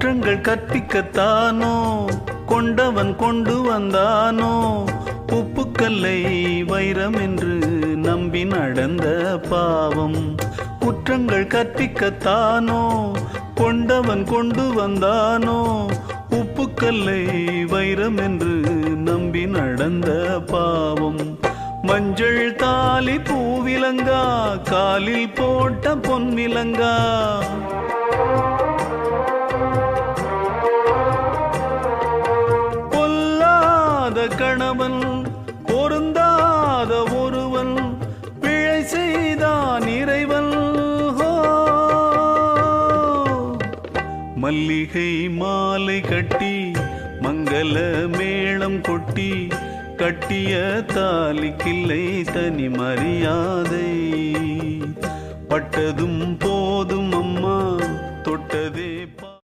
குற்றங்கள் கற்பிக்கத்தானோ கொண்டவன் கொண்டு வந்தானோ உப்புக்கல்லை வைரம் என்று நம்பி நடந்த பாவம். குற்றங்கள் கற்பிக்கத்தானோ கொண்டவன் கொண்டு வந்தானோ உப்புக்கல்லை வைரம் என்று நம்பி நடந்த பாவம். மஞ்சள் தாலி பூவிலங்கா காலில் போட்ட பொன்விலங்கா பொல்லாத கணவன் பொருந்தாத ஒருவன் பிழை செய்தான் இறைவன். மல்லிகை மாலை கட்டி மங்கள மேளம் கொட்டி கட்டிய தாலிக்கில்லை தனி மரியாதை. பட்டதும் போதும் அம்மா தொட்டதே